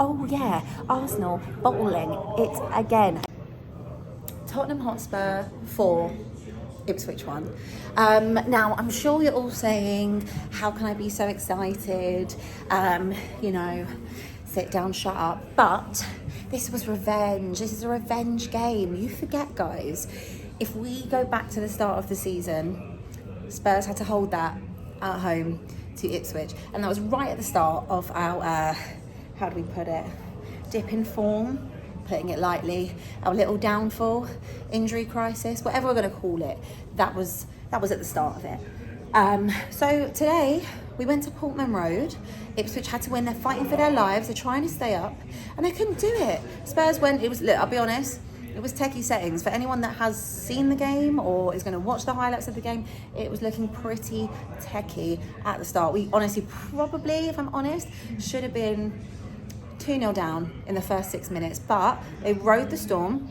Oh yeah, Arsenal bottling it again. Tottenham Hotspur 4, Ipswich 1. Now, I'm sure you're all saying, how can I be so excited? Sit down, shut up. But this was revenge. This is a revenge game. You forget, guys, if we go back to the start of the season, Spurs had to hold that at home to Ipswich. And that was right at the start of our, how do we put it, dip in form, putting it lightly, our little downfall, injury crisis, whatever we're going to call it. That was at the start of it. So today we went to Portman Road. Ipswich had to win. They're fighting for their lives. They're trying to stay up, and they couldn't do it. Spurs went. I'll be honest. It was techie settings. For anyone that has seen the game or is going to watch the highlights of the game, it was looking pretty techie at the start. We honestly probably, if I'm honest, should have been 2-0 down in the first 6 minutes, but they rode the storm.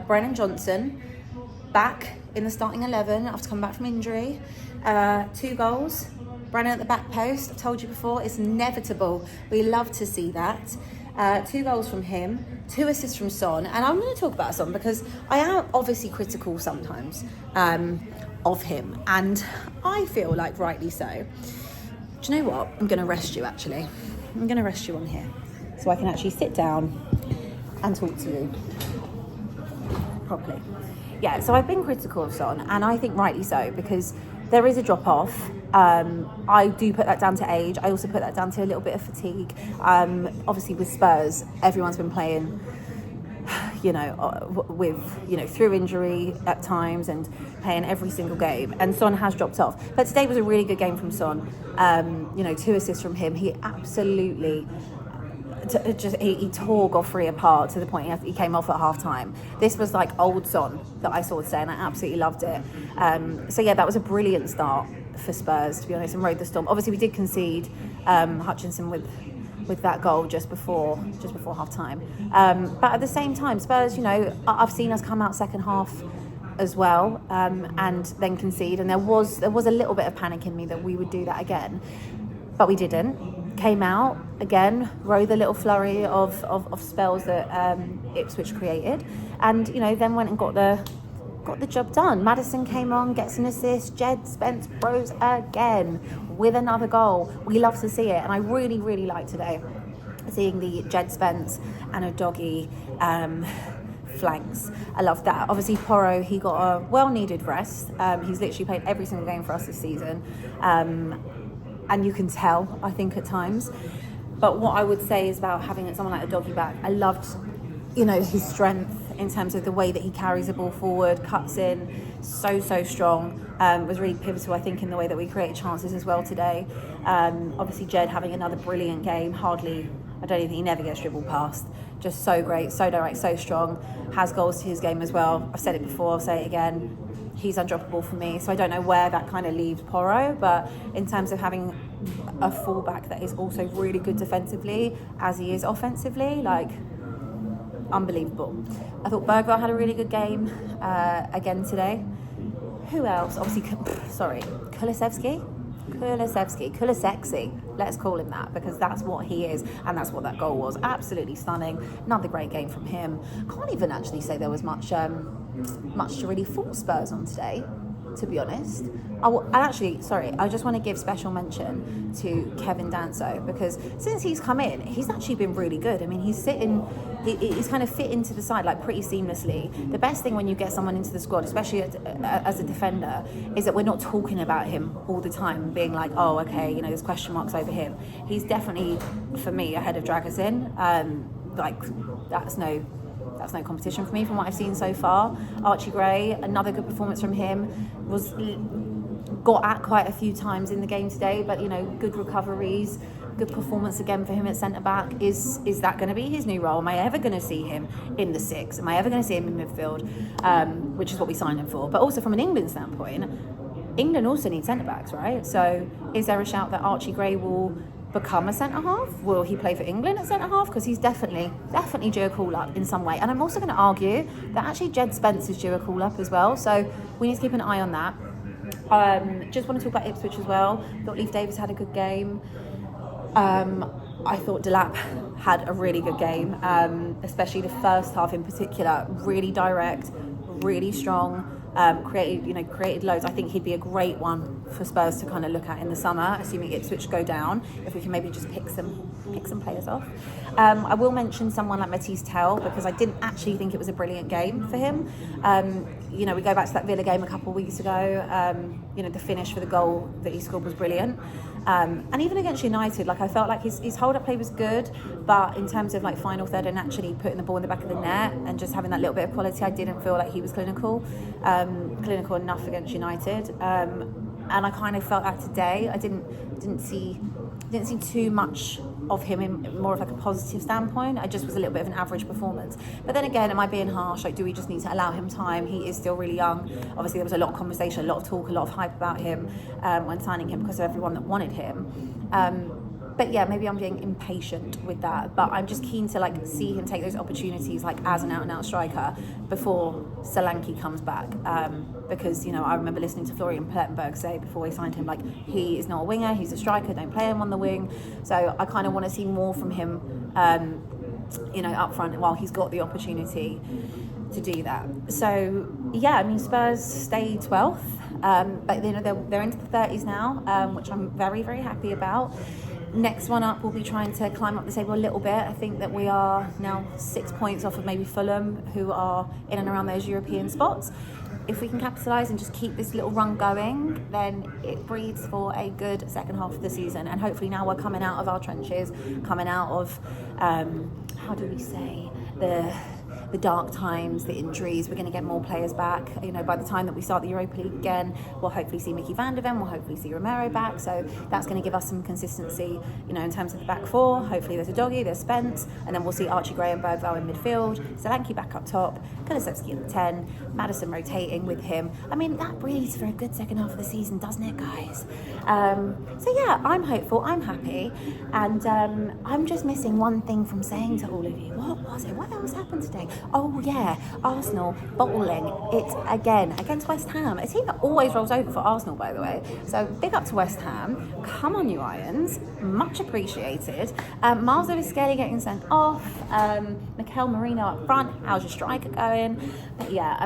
Brennan Johnson back in the starting 11 after coming back from injury. 2 goals. Brennan at the back post. I've told you before, it's inevitable. We love to see that. 2 goals from him, 2 assists from Son. And I'm going to talk about Son because I am obviously critical sometimes of him. And I feel like rightly so. Do you know what? I'm going to rest you actually. I'm going to rest you on here so I can actually sit down and talk to you properly. Yeah, so I've been critical of Son, and I think rightly so, because there is a drop-off. I do put that down to age. I also put that down to a little bit of fatigue. Obviously, with Spurs, everyone's been playing, through injury at times and playing every single game. And Son has dropped off. But today was a really good game from Son. 2 assists from him. He absolutely... he tore Godfrey apart to the point he came off at half time. This was like old Son that I saw today, and I absolutely loved it. That was a brilliant start for Spurs, to be honest, and rode the storm. Obviously, we did concede Hutchinson with that goal just before half time. But at the same time, Spurs, I've seen us come out second half as well, and then concede, and there was a little bit of panic in me that we would do that again, but we didn't. Came out again, rode the little flurry of spells that Ipswich created, and then went and got the job done. Maddison came on, gets an assist. Jed Spence rose again with another goal. We love to see it, and I really, really like today seeing the Jed Spence and a doggy flanks. I love that. Obviously, Porro, he got a well-needed rest. He's literally played every single game for us this season. And you can tell, I think, at times. But what I would say is about having someone like a doggy back, I loved, his strength in terms of the way that he carries the ball forward, cuts in, so strong. Was really pivotal, I think, in the way that we created chances as well today. Obviously, Jed having another brilliant game. I don't even think he never gets dribbled past. Just so great, so direct, so strong. Has goals to his game as well. I've said it before, I'll say it again. He's undroppable for me, so I don't know where that kind of leaves Porro, but in terms of having a fullback that is also really good defensively as he is offensively, unbelievable. I thought Bergvall had a really good game again today. Who else? Obviously, Kulusevski, let's call him that, because that's what he is, and that's what that goal was. Absolutely stunning. Another great game from him. Can't even actually say there was much to really fault Spurs on today, to be honest. I just want to give special mention to Kevin Danso, because since he's come in, he's actually been really good. I mean, he's kind of fit into the side pretty seamlessly. The best thing when you get someone into the squad, especially as a defender, is that we're not talking about him all the time, being like, oh, okay, there's question marks over him. He's definitely, for me, ahead of Dragusin. That's no competition for me from what I've seen so far. Archie Gray, another good performance from him. Got at quite a few times in the game today, but good recoveries, good performance again for him at centre back. Is that going to be his new role? Am I ever going to see him in the 6? Am I ever going to see him in midfield? Which is what we signed him for. But also from an England standpoint, England also needs centre backs, right? So is there a shout that Archie Gray will become a centre-half? Will he play for England at centre-half? Because he's definitely due a call-up in some way. And I'm also going to argue that actually Jed Spence is due a call-up as well. So we need to keep an eye on that. Just want to talk about Ipswich as well. Thought Leif Davis had a good game. I thought Delap had a really good game, especially the first half in particular. Really direct, really strong. Created loads. I think he'd be a great one for Spurs to kind of look at in the summer, assuming Ipswich go down. If we can maybe just pick some players off. I will mention someone like Matisse Tell, because I didn't actually think it was a brilliant game for him. We go back to that Villa game a couple of weeks ago. The finish for the goal that he scored was brilliant. And even against United, I felt like his hold-up play was good, but in terms of final third and actually putting the ball in the back of the net and just having that little bit of quality, I didn't feel like he was clinical enough against United. And I kind of felt that today. I didn't see too much of him in more of a positive standpoint. I just was a little bit of an average performance. But then again, am I being harsh? Do we just need to allow him time? He is still really young. Obviously, there was a lot of conversation, a lot of talk, a lot of hype about him when signing him because of everyone that wanted him. But yeah, maybe I'm being impatient with that. But I'm just keen to see him take those opportunities as an out-and-out striker before Solanke comes back. Because I remember listening to Florian Plettenberg say before we signed him, he is not a winger, he's a striker. Don't play him on the wing. So I kind of want to see more from him, up front while he's got the opportunity to do that. So yeah, Spurs stay 12th, but they're into the 30s now, which I'm very, very happy about. Next one up, we'll be trying to climb up the table a little bit. I think that we are now 6 points off of maybe Fulham, who are in and around those European spots. If we can capitalise and just keep this little run going, then it breeds for a good second half of the season. And hopefully now we're coming out of our trenches, coming out of, the dark times, the injuries. We're going to get more players back. By the time that we start the Europa League again, we'll hopefully see Mickey van der Ven, we'll hopefully see Romero back. So that's going to give us some consistency, in terms of the back four. Hopefully there's a Doggy, there's Spence, and then we'll see Archie Gray and Bergvall in midfield, Solanke back up top, Kulusevski at the 10, Maddison rotating with him. That breeds for a good second half of the season, doesn't it, guys? So yeah, I'm hopeful, I'm happy, and I'm just missing one thing from saying to all of you. What was it? What else happened today? Oh yeah, Arsenal bowling it again against West Ham, a team that always rolls over for Arsenal, by the way. So big up to West Ham. Come on, you Irons, much appreciated. Miles Lewis-Skelly getting sent off. Mikel Merino up front. How's your striker going? But yeah,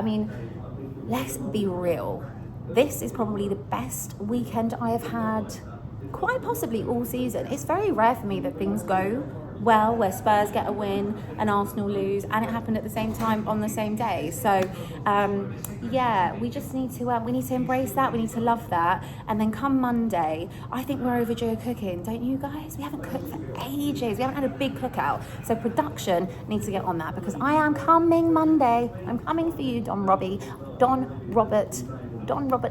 let's be real. This is probably the best weekend I have had, quite possibly all season. It's very rare for me that things go well, where Spurs get a win and Arsenal lose, and it happened at the same time on the same day. So we just need to embrace that. We need to love that. And then come Monday, I think we're overdue cooking, don't you guys? We haven't cooked for ages. We haven't had a big cookout. So production needs to get on that, because I am coming Monday. I'm coming for you, Don Robert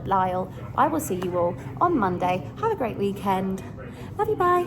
Lyle. I will see you all on Monday. Have a great weekend. Love you, bye.